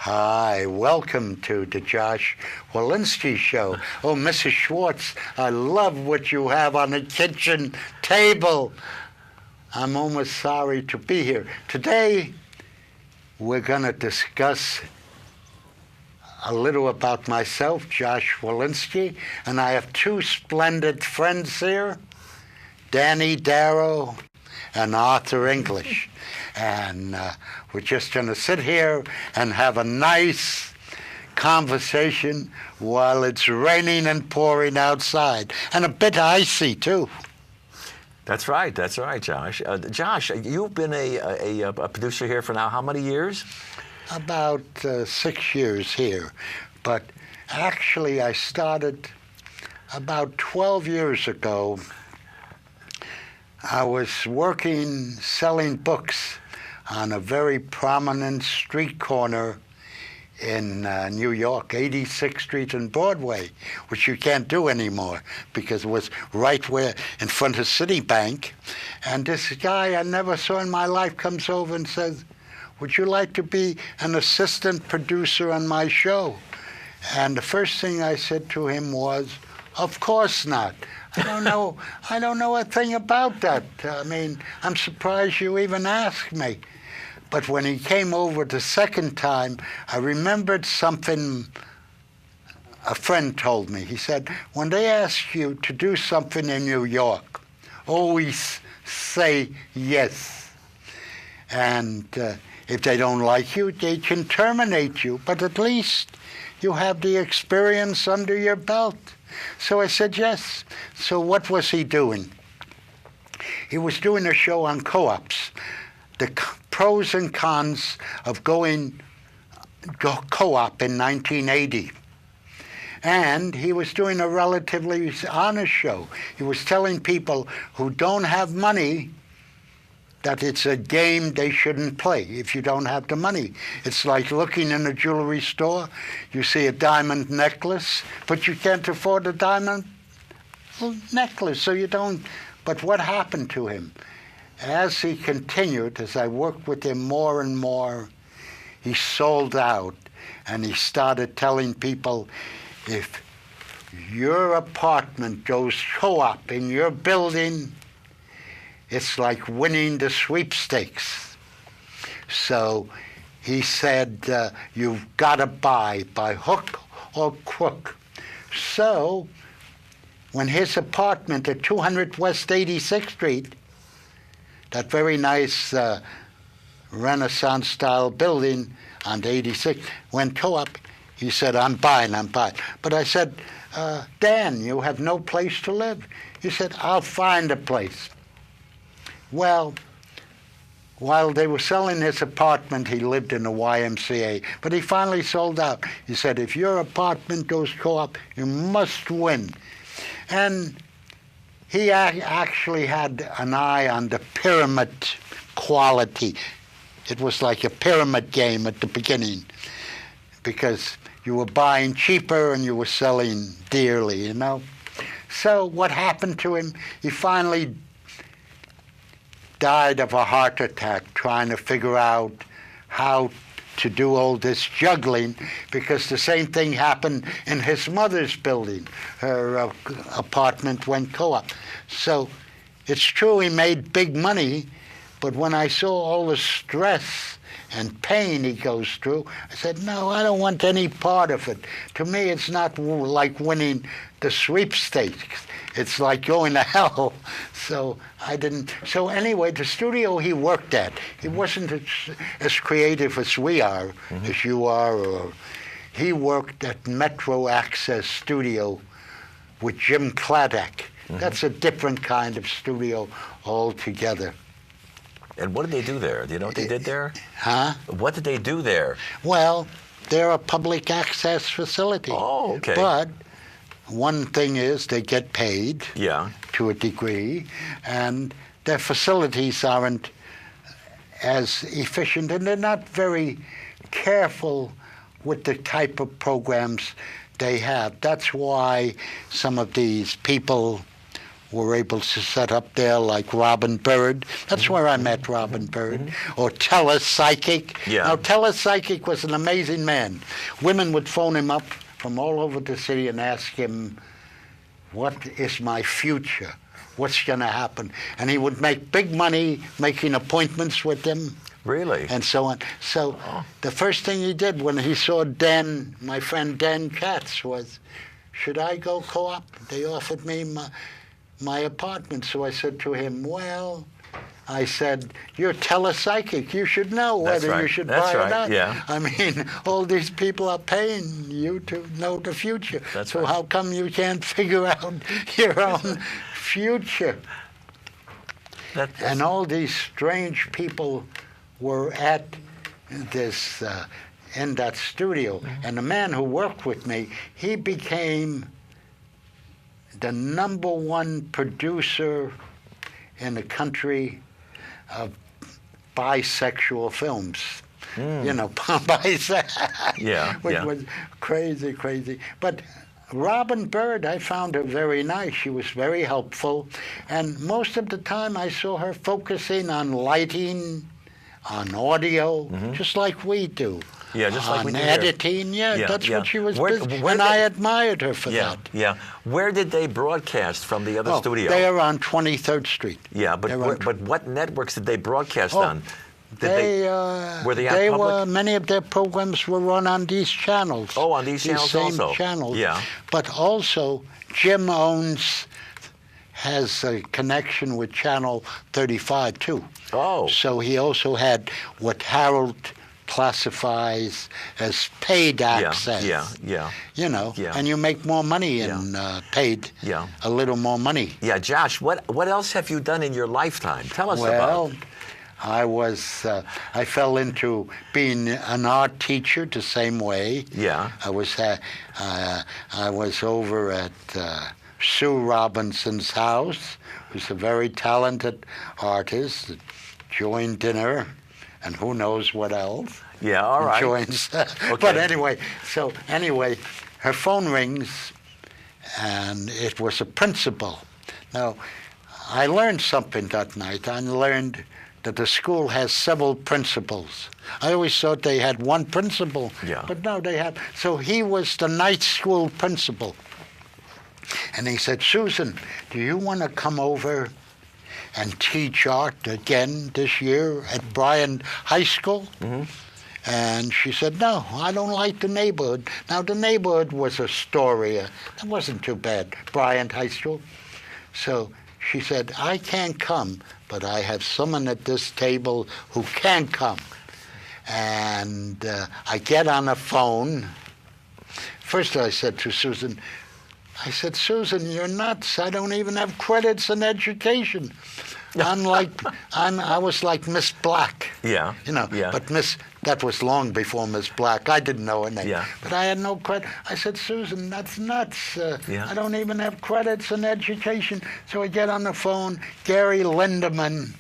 Hi, welcome to the Josh Volinski Show. Oh, Mrs. Schwartz, I love what you have on the kitchen table. I'm almost sorry to be here. Today, we're going to discuss a little about myself, Josh Volinski, and I have two splendid friends here, Darrow and Arthur English. And we're just going to sit here and have a nice conversation while it's raining and pouring outside, and a bit icy, too. That's right, Josh. Josh, you've been a producer here for now how many years? About 6 years here. But actually, I started about 12 years ago. I was working, selling books on a very prominent street corner in New York, 86th Street and Broadway, which you can't do anymore because it was right where in front of Citibank. And this guy I never saw in my life comes over and says, "Would you like to be an assistant producer on my show?" And the first thing I said to him was, "Of course not. I don't know a thing about that. I mean, I'm surprised you even asked me." But when he came over the second time, I remembered something a friend told me. He said, when they ask you to do something in New York, always say yes. And if they don't like you, they can terminate you. But at least you have the experience under your belt. So I said yes. So what was he doing? He was doing a show on co-ops, the pros and cons of going co-op in 1980. And he was doing a relatively honest show. He was telling people who don't have money that it's a game they shouldn't play if you don't have the money. It's like looking in a jewelry store. You see a diamond necklace, but you can't afford a diamond necklace, so you don't. But what happened to him? As he continued, as I worked with him more and more, he sold out, and he started telling people, if your apartment goes co-op in your building, it's like winning the sweepstakes. So he said, you've got to buy by hook or crook. So when his apartment at 200 West 86th Street, that very nice Renaissance-style building on the 86th, went co-op, he said, I'm buying. But I said, Dan, you have no place to live. He said, I'll find a place. Well, while they were selling his apartment, he lived in the YMCA, but he finally sold out. He said, if your apartment goes co-op, you must win. And he actually had an eye on the pyramid quality. It was like a pyramid game at the beginning because you were buying cheaper and you were selling dearly, you know. So what happened to him? He finally died of a heart attack trying to figure out how to do all this juggling, because the same thing happened in his mother's building. Her apartment went co-op. So it's true he made big money, but when I saw all the stress and pain he goes through, I said, no, I don't want any part of it. To me, it's not like winning the sweepstakes. It's like going to hell. So I didn't. So anyway, the studio he worked at, he wasn't as creative as we are, as you are. Or he worked at Metro Access Studio with Jim Claddack. That's a different kind of studio altogether. And what did they do there? Do you know what they did there? Huh? What did they do there? Well, they're a public access facility. Oh, okay. But one thing is they get paid to a degree, and their facilities aren't as efficient, and they're not very careful with the type of programs they have. That's why some of these people were able to set up there, like Robin Bird. That's where I met Robin Bird. Or Telepsychic. Yeah. Now, Telepsychic was an amazing man. Women would phone him up from all over the city and ask him, what is my future? What's going to happen? And he would make big money making appointments with them. Really? And so on. So the first thing he did when he saw Dan, my friend Dan Katz, was, should I go co-op? They offered me my apartment. So I said to him, well, I said, you're telepsychic. You should know whether you should buy or not. Yeah. I mean, all these people are paying you to know the future. So how come you can't figure out your own future? And all these strange people were at this in that studio. And the man who worked with me, he became the #1 producer in the country of bisexual films. You know, which was crazy. But Robin Bird, I found her very nice. She was very helpful. And most of the time I saw her focusing on lighting, on audio, just like we do. Yeah, just like we do on editing, that's what she was busy. And I admired her for that. Yeah. Where did they broadcast from the other studio? They are on 23rd Street. Yeah, but what networks did they broadcast on? Were they on public? Many of their programs were run on these channels. Oh, on these channels same also. Channels. Yeah. But also, Jim has a connection with Channel 35 too. Oh. So he also had what Harold classifies as paid access. Yeah. You know, and you make more money in paid. Yeah. A little more money. Yeah, Josh, what else have you done in your lifetime? Tell us about. Well, I fell into being an art teacher the same way. Yeah. I was over at Sue Robinson's house, who's a very talented artist. Joined dinner, and who knows what else. Yeah, all right. Joins. But anyway, her phone rings, and it was a principal. Now, I learned something that night. I learned that the school has several principals. I always thought they had one principal, but no, they have. So he was the night school principal. And he said, Susan, do you want to come over and teach art again this year at Bryant High School? And she said, no, I don't like the neighborhood. Now, the neighborhood was Astoria. That wasn't too bad, Bryant High School. So she said, I can't come, but I have someone at this table who can come. And I get on the phone. First I said to Susan, Susan, you're nuts. I don't even have credits in education. I was like Miss Black. Yeah. You know, but that was long before Miss Black. I didn't know her name. Yeah. But I had no credit. I said, Susan, that's nuts. I don't even have credits in education. So I get on the phone. Gary Lindemann,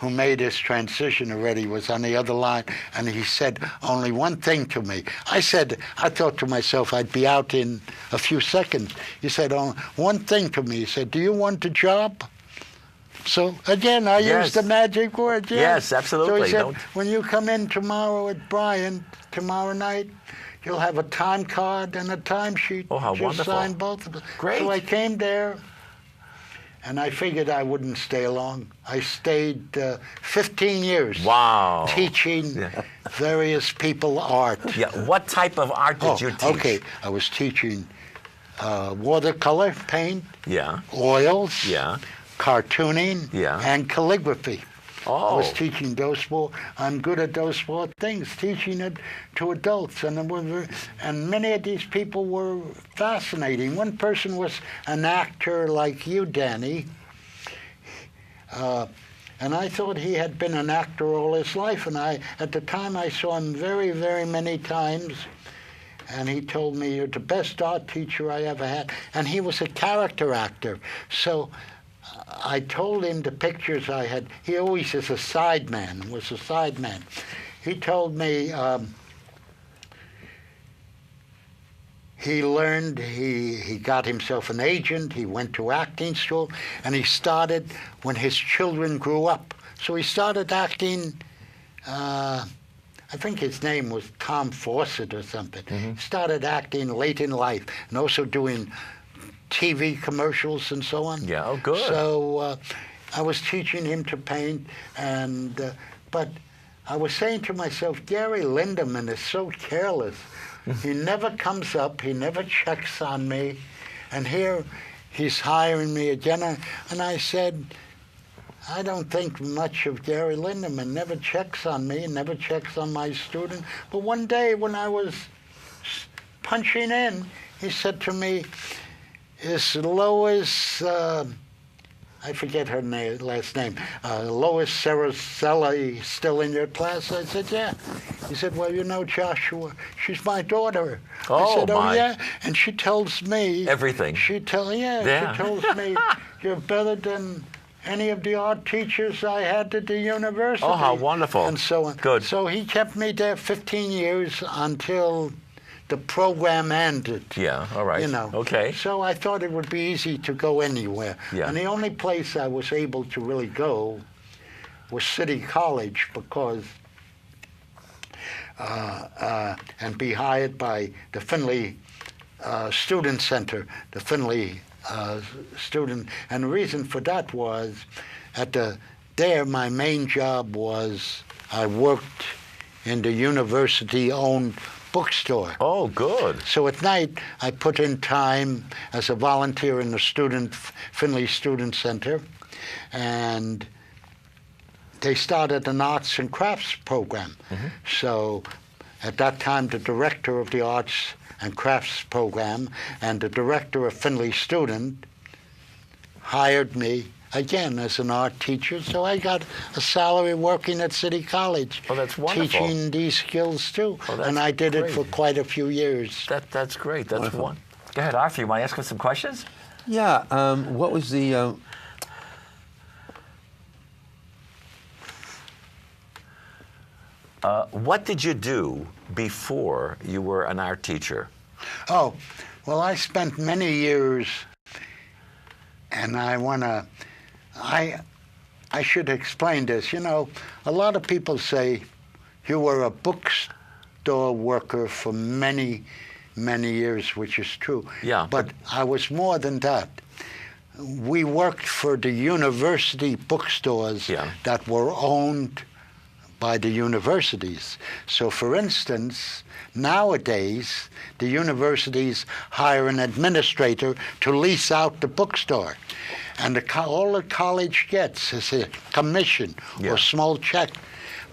who made his transition already, was on the other line, and he said only one thing to me. I thought to myself I'd be out in a few seconds. He said only one thing to me. He said, do you want a job? So again, I used the magic word. Yes, absolutely. So he said, when you come in tomorrow at Bryant, tomorrow night, you'll have a time card and a timesheet. Oh, how wonderful. Just sign both of them. Great. So I came there, and I figured I wouldn't stay long. I stayed 15 years. Wow. Teaching various people art. Yeah. What type of art did you teach? Okay. I was teaching watercolor paint. Yeah. Oils. Yeah. Cartooning. Yeah. And calligraphy. Oh. I was teaching those four. I'm good at those four things, teaching it to adults. And many of these people were fascinating. One person was an actor like you, Danny. And I thought he had been an actor all his life. And at the time, I saw him very, very many times. And he told me, you're the best art teacher I ever had. And he was a character actor. So I told him the pictures I had. He always was a sideman. He told me, he learned, he got himself an agent, he went to acting school, and he started when his children grew up. So he started acting, I think his name was Tom Fawcett or something. Mm-hmm. He started acting late in life and also doing TV commercials and so on. Yeah, oh, good. So I was teaching him to paint, and but I was saying to myself, Gary Lindemann is so careless. He never comes up, he never checks on me, and here he's hiring me again. And I said, I don't think much of Gary Lindemann, never checks on me, never checks on my student. But one day when I was punching in, he said to me, is Lois, I forget her last name, Lois Saracella still in your class? I said, yeah. He said, well, you know, Joshua, she's my daughter. Oh, I said, oh, my. yeah? And she tells me... Everything. She tells me, you're better than any of the art teachers I had at the university. Oh, how wonderful. And so on. Good. So he kept me there 15 years until the program ended. Yeah, all right. You know. Okay. So I thought it would be easy to go anywhere. Yeah. And the only place I was able to really go was City College, because and be hired by the Finley Student Center, the Finley student. And the reason for that was there my main job was I worked in the university-owned bookstore. Oh, good. So at night, I put in time as a volunteer in the Finley Student Center, and they started an arts and crafts program. Mm-hmm. So at that time, the director of the arts and crafts program and the director of Finley Student hired me again as an art teacher, so I got a salary working at City College. Oh, that's wonderful. Teaching these skills too. Oh, and I did great. it for quite a few years. That's great. That's one. Go ahead, Arthur. You want to ask him some questions? Yeah. What was the... What did you do before you were an art teacher? Oh, well, I spent many years, and I should explain this. You know, a lot of people say you were a bookstore worker for many, many years, which is true. Yeah. But I was more than that. We worked for the university bookstores that were owned by the universities. So, for instance, nowadays, the universities hire an administrator to lease out the bookstore. And all the college gets is a commission or a small check.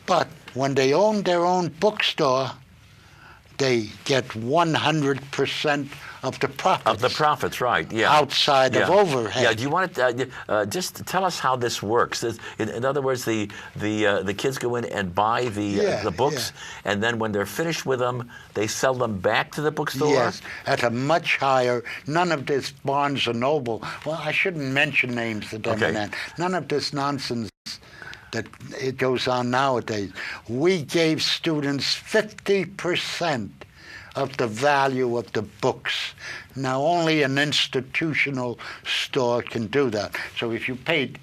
But when they own their own bookstore, they get 100% of the profits. Of the profits, right? Yeah. Outside of overhead. Yeah. Do you want to just tell us how this works? In other words, the kids go in and buy the books, and then when they're finished with them, they sell them back to the bookstore. Yes, at a much higher. None of this Barnes and Noble. Well, I shouldn't mention names of them. Okay. None of this nonsense that it goes on nowadays. We gave students 50% of the value of the books. Now, only an institutional store can do that. So if you paid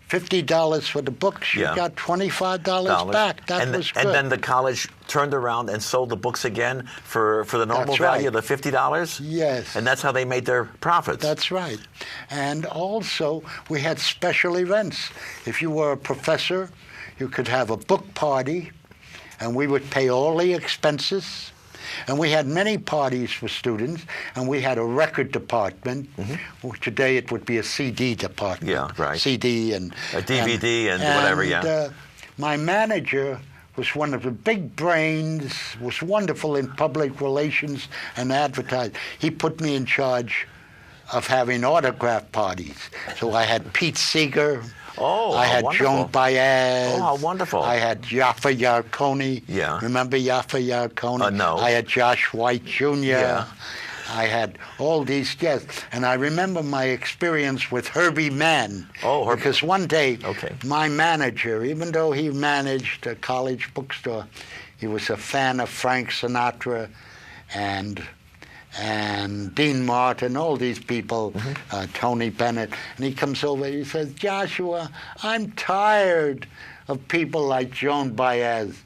$50 for the books, you got $25 back. That was good. And then the college turned around and sold the books again for the normal value of the $50? Yes. And that's how they made their profits? That's right. And also, we had special events. If you were a professor, you could have a book party, and we would pay all the expenses. And we had many parties for students, and we had a record department. Mm-hmm. Today it would be a CD department. Yeah, right. CD and a DVD and whatever, yeah. My manager was one of the big brains, was wonderful in public relations and advertising. He put me in charge of having autograph parties. So I had Pete Seeger. Oh, I had wonderful. Joan Baez. Oh, how wonderful. I had Yaffa Yarkoni. Yeah. Remember Yaffa Yarkoni? No. I had Josh White Jr. Yeah. I had all these guests. And I remember my experience with Herbie Mann. Oh, Herbie. Because one day, my manager, even though he managed a college bookstore, he was a fan of Frank Sinatra and and Dean Martin, all these people, Tony Bennett. And he comes over, he says, Joshua, I'm tired of people like Joan Baez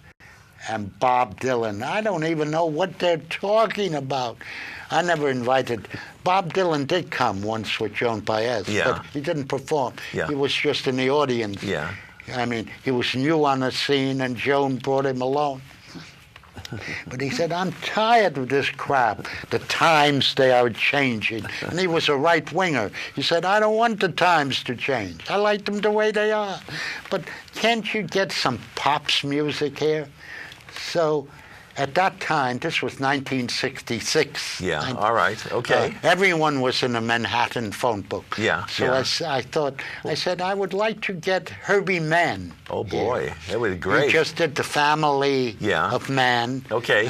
and Bob Dylan. I don't even know what they're talking about. I never invited. Bob Dylan did come once with Joan Baez, but he didn't perform. Yeah. He was just in the audience. Yeah. I mean, he was new on the scene, and Joan brought him along. But he said, I'm tired of this crap. The times, they are changing. And he was a right-winger. He said, I don't want the times to change. I like them the way they are. But can't you get some pops music here? So at that time, this was 1966. Yeah, all right, okay. Everyone was in a Manhattan phone book. Yeah, So I thought, I said, I would like to get Herbie Mann. Oh, boy, here. that was great. He just did The Family of Man. Okay.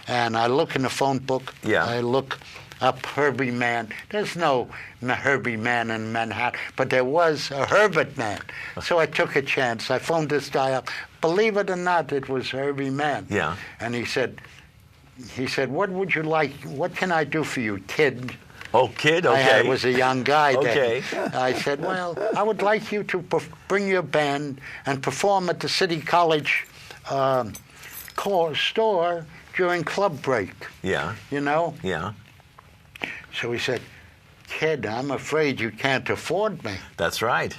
And I look in the phone book. Yeah. I look up Herbie Mann. There's no Herbie Mann in Manhattan, but there was a Herbert Mann. So I took a chance. I phoned this guy up. Believe it or not, it was Herbie Mann. Yeah. And he said, what would you like? What can I do for you, kid? Oh, kid, okay. I was a young guy okay. then. I said, well, I would like you to bring your band and perform at the City College store during club break. Yeah. You know? Yeah. So he said, kid, I'm afraid you can't afford me. That's right.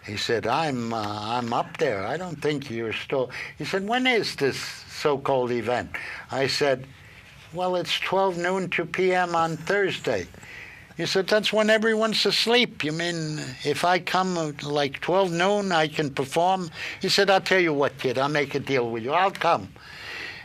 He said, I'm up there. I don't think you're still. He said, when is this so-called event? I said, well, it's 12 noon to p.m. on Thursday. He said, that's when everyone's asleep. You mean if I come like 12 noon, I can perform? He said, I'll tell you what, kid, I'll make a deal with you. I'll come.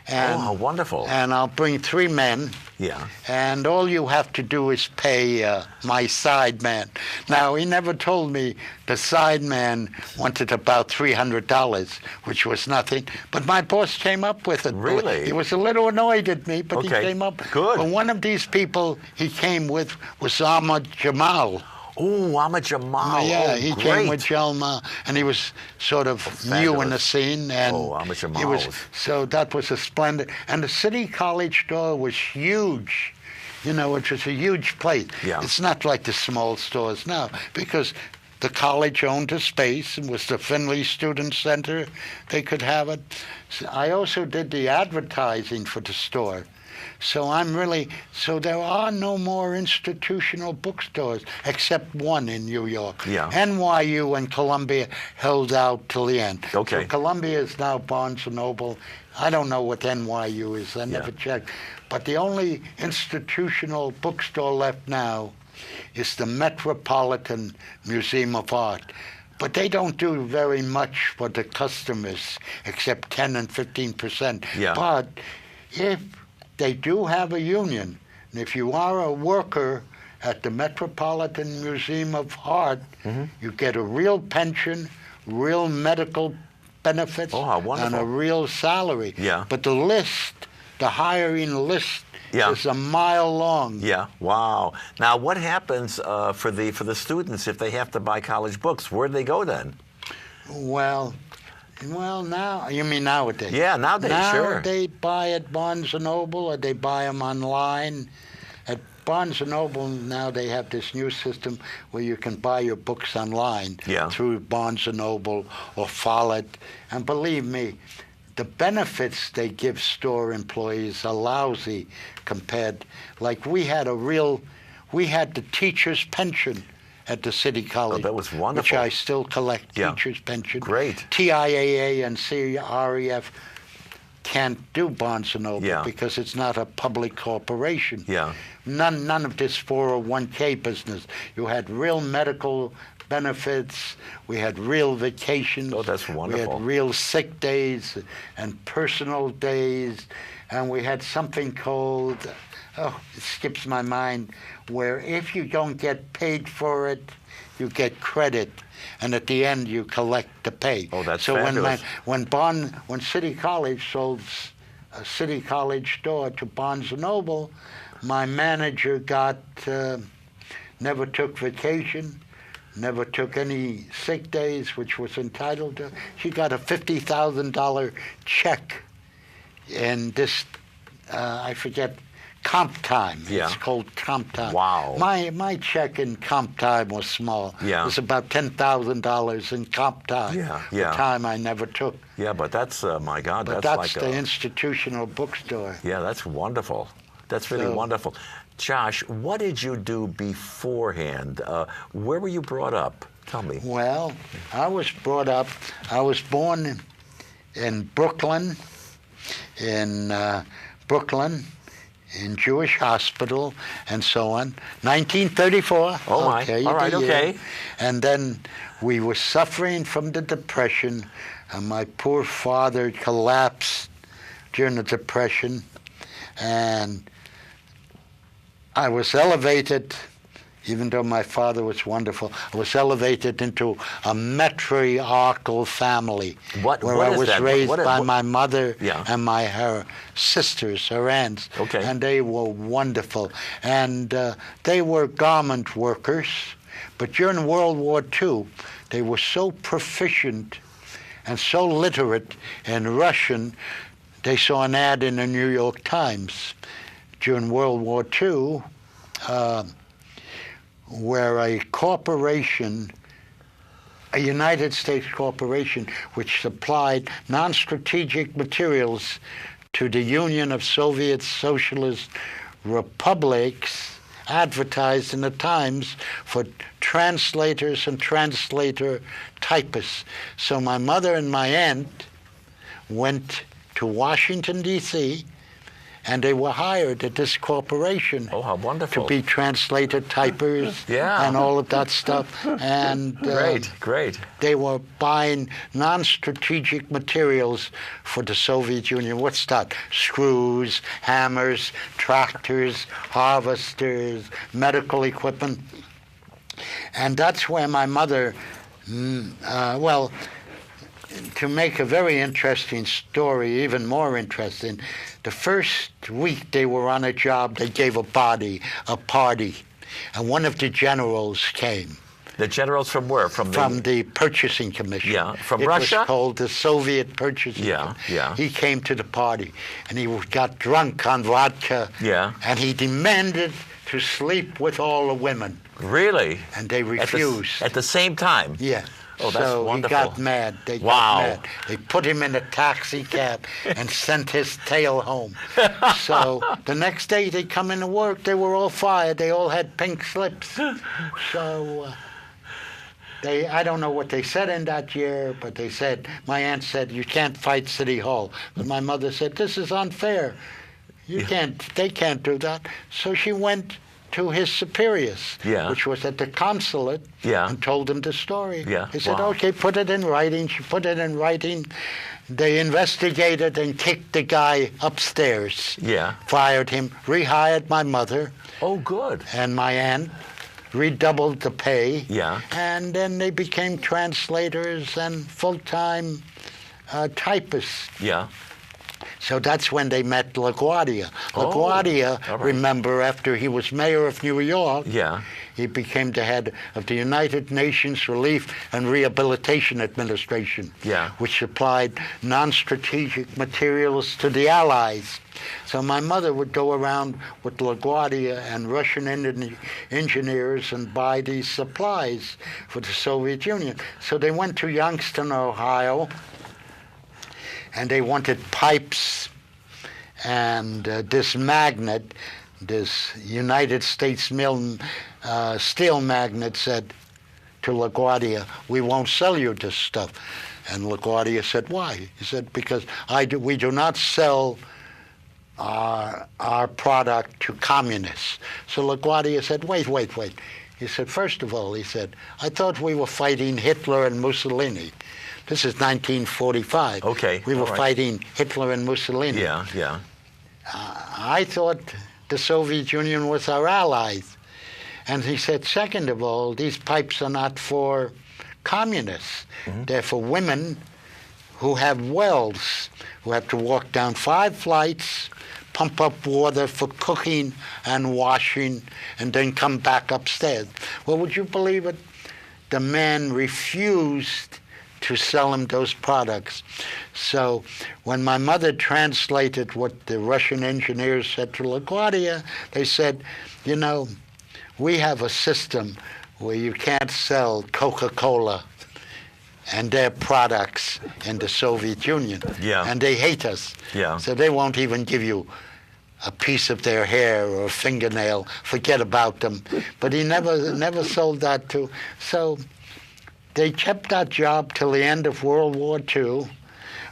And, how wonderful. And I'll bring 3 men. Yeah. And all you have to do is pay my side man. Now, he never told me the side man wanted about $300, which was nothing. But my boss came up with it. Really? He was a little annoyed at me, but he came up. Good. But one of these people he came with was Ahmad Jamal. Oh, Ahmad Jamal. Yeah, he great. came with Jalma, and he was sort of new in the scene. And Ahmad Jamal. So that was a splendid. And the City College store was huge. You know, it was a huge place. Yeah. It's not like the small stores now, because the college owned the space. It was the Finley Student Center. They could have it. So I also did the advertising for the store. So there are no more institutional bookstores except one in New York. Yeah. NYU and Columbia held out till the end. Okay. So Columbia is now Barnes & Noble. I don't know what NYU is. I never checked. But the only institutional bookstore left now is the Metropolitan Museum of Art. But they don't do very much for the customers, except 10 and 15%. Yeah. But if they do have a union, and if you are a worker at the Metropolitan Museum of Art, you get a real pension, real medical benefits, and a real salary. Yeah. But the hiring list is a mile long. Yeah. Wow. Now, what happens for the students if they have to buy college books? Where do they go then? Well, now, you mean nowadays? Yeah, nowadays, sure. Now they buy at Barnes & Noble, or they buy them online. At Barnes & Noble, now they have this new system where you can buy your books online through Barnes & Noble or Follett. And believe me, the benefits they give store employees are lousy compared. Like we had the teacher's pension at the City College. Oh, that was wonderful. Which I still collect, teacher's pension. Great. TIAA and CREF can't do Barnes & Noble because it's not a public corporation. Yeah. None of this 401k business. You had real medical benefits. We had real vacations. Oh, that's wonderful. We had real sick days and personal days. And we had something called, it skips my mind, where if you don't get paid for it, you get credit. And at the end, you collect the pay. Oh, that's so fabulous. when City College sold a City College store to Barnes & Noble, my manager never took vacation, never took any sick days, which was entitled to. She got a $50,000 check in this, I forget, comp time. Yeah. It's called comp time. Wow. My check in comp time was small. Yeah. It was about $10,000 in comp time. Yeah, The yeah. time I never took. Yeah, but that's, my God, But that's that's like the institutional bookstore. Yeah, that's wonderful. That's really So- wonderful. Josh, what did you do beforehand? Where were you brought up? Tell me. Well, I was born in Brooklyn, in Jewish Hospital, and so on. 1934. Oh, my. Okay, All right, the year. okay. And then we were suffering from the Depression, and my poor father collapsed during the Depression, and I was elevated, even though my father was wonderful, I was elevated into a matriarchal family. What I is was that? raised What- by my mother Yeah. and her sisters, her aunts. Okay. And they were wonderful. And they were garment workers. But during World War II, they were so proficient and so literate in Russian, they saw an ad in the New York Times during World War II, where a corporation, a United States corporation, which supplied non-strategic materials to the Union of Soviet Socialist Republics, advertised in the Times for translators and translator typists. So my mother and my aunt went to Washington, D.C., and they were hired at this corporation Oh, how wonderful. to be translator typers Yeah. and all of that stuff. And Great. they were buying non-strategic materials for the Soviet Union. What's that? Screws, hammers, tractors, harvesters, medical equipment. And that's where my mother, to make a very interesting story, even more interesting, the first week they were on a job, they gave a party, and one of the generals came. The generals from where? From the Purchasing Commission. Yeah, from it Russia? It was called the Soviet Purchasing Yeah, Commission. yeah. He came to the party, and he got drunk on vodka. Yeah. And he demanded to sleep with all the women, Really? and they refused. At the same time? Yeah. Oh, that's so wonderful. he got mad. They Wow. got mad. They put him in a taxi cab and sent his tail home. So the next day they come into work, they were all fired. They all had pink slips. So I don't know what they said in that year, but they said, my aunt said, you can't fight City Hall. But my mother said, this is unfair. They can't do that. So she went to his superiors, which was at the consulate, and told them the story. Yeah. He said, Wow. okay, put it in writing. She put it in writing. They investigated and kicked the guy upstairs. Yeah. Fired him, rehired my mother Oh, good. and my aunt, redoubled the pay. Yeah. And then they became translators and full-time typists. Yeah. So that's when they met LaGuardia. Oh, LaGuardia, all right. remember, after he was mayor of New York, Yeah. he became the head of the United Nations Relief and Rehabilitation Administration, which supplied non-strategic materials to the Allies. So my mother would go around with LaGuardia and Russian engineers and buy these supplies for the Soviet Union. So they went to Youngstown, Ohio, and they wanted pipes, and this magnet, this United States steel magnet, said to LaGuardia, we won't sell you this stuff. And LaGuardia said, why? He said, because we do not sell our product to communists. So LaGuardia said, wait. He said, first of all, he said, I thought we were fighting Hitler and Mussolini. This is 1945. Okay. We were right. fighting Hitler and Mussolini. Yeah. I thought the Soviet Union was our allies. And he said, second of all, these pipes are not for communists. Mm-hmm. They're for women who have wells, who have to walk down 5 flights, pump up water for cooking and washing, and then come back upstairs. Well, would you believe it? The man refused to sell them those products. So when my mother translated what the Russian engineers said to LaGuardia, they said, you know, we have a system where you can't sell Coca-Cola and their products in the Soviet Union. Yeah. And they hate us. Yeah. So they won't even give you a piece of their hair or a fingernail. Forget about them. But he never sold that to. So they kept that job till the end of World War II,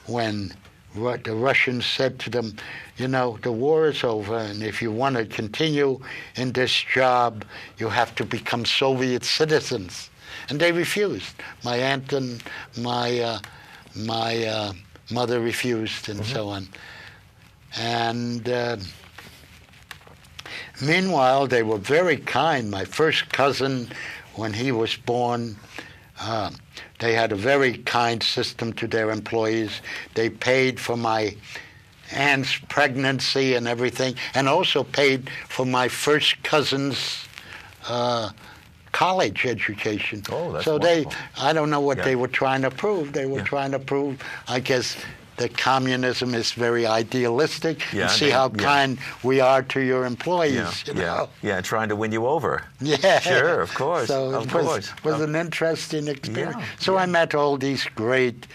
when the Russians said to them, you know, the war is over, and if you want to continue in this job, you have to become Soviet citizens. And they refused. My aunt and my mother refused, and so on. And meanwhile, they were very kind. My first cousin, when he was born, they had a very kind system to their employees. They paid for my aunt's pregnancy and everything, and also paid for my first cousin's college education. Oh, that's so wonderful. I don't know what they were trying to prove. They were trying to prove, I guess, that communism is very idealistic, and see how kind we are to your employees. You know? Trying to win you over. Yeah. Sure, of course. So of it course. was an interesting experience. Yeah, So I met all these great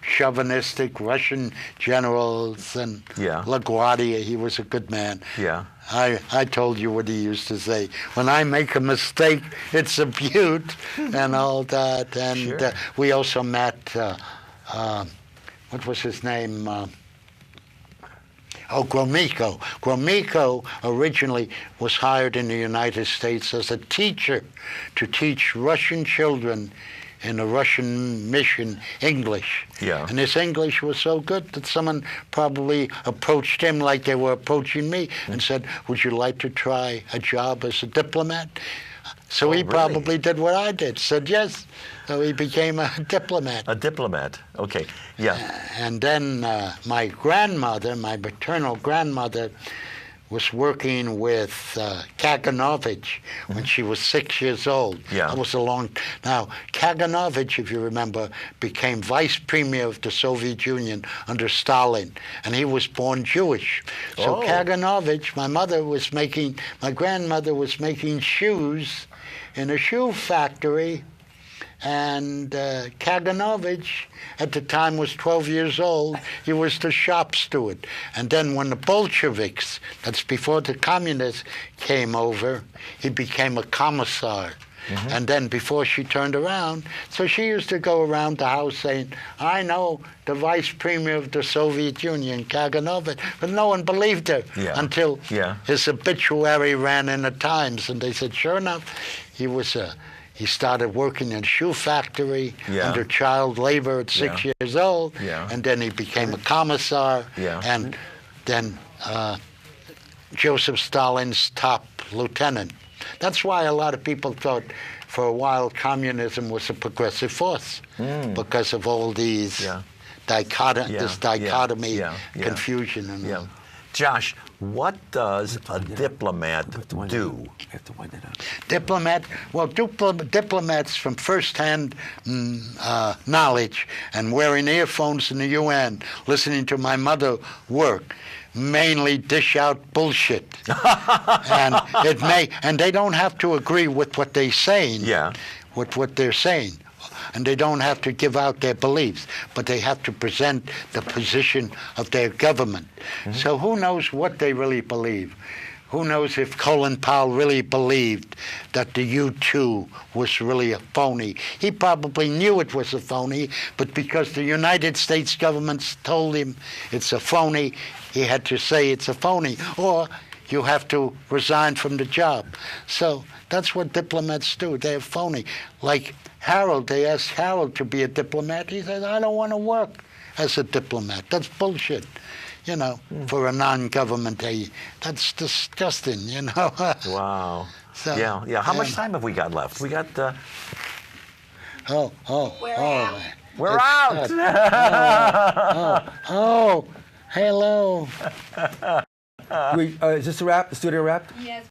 chauvinistic Russian generals, and LaGuardia, he was a good man. Yeah. I told you what he used to say. When I make a mistake, it's a beaut, and all that. And we also met, what was his name? Gromyko. Gromyko originally was hired in the United States as a teacher to teach Russian children in a Russian mission English. Yeah. And his English was so good that someone probably approached him like they were approaching me and said, would you like to try a job as a diplomat? So he probably did what I did, said yes. So he became a diplomat. A diplomat, okay, yeah. And then my grandmother, my maternal grandmother, was working with Kaganovich when she was 6 years old. Yeah. That was a long... Now, Kaganovich, if you remember, became vice premier of the Soviet Union under Stalin, and he was born Jewish. So Kaganovich, my grandmother was making shoes in a shoe factory, and Kaganovich, at the time, was 12 years old. He was the shop steward. And then when the Bolsheviks, that's before the communists, came over, he became a commissar. And then before she turned around, so she used to go around the house saying, I know the vice premier of the Soviet Union, Kaganovich, but no one believed her until his obituary ran in the Times, and they said, sure enough, he started working in a shoe factory under child labor at 6 years old, and then he became a commissar, and then Joseph Stalin's top lieutenant. That's why a lot of people thought for a while communism was a progressive force, because of all these dichotomy, confusion. And Josh, what does a diplomat do? Diplomats from first-hand knowledge and wearing earphones in the UN, listening to my mother work, mainly dish out bullshit. And they don't have to agree with what they're saying, with what they're saying. And they don't have to give out their beliefs, but they have to present the position of their government. So who knows what they really believe? Who knows if Colin Powell really believed that the U-2 was really a phony? He probably knew it was a phony, but because the United States government told him it's a phony, he had to say it's a phony, or you have to resign from the job. So that's what diplomats do. They're phony. Like Harold, they asked Harold to be a diplomat. He said, I don't want to work as a diplomat. That's bullshit. You know, for a non-government, that's disgusting, you know. Wow. So, yeah. How much time have we got left? We got... We're out! Hello. Is this a wrap? The studio wrapped? Yes.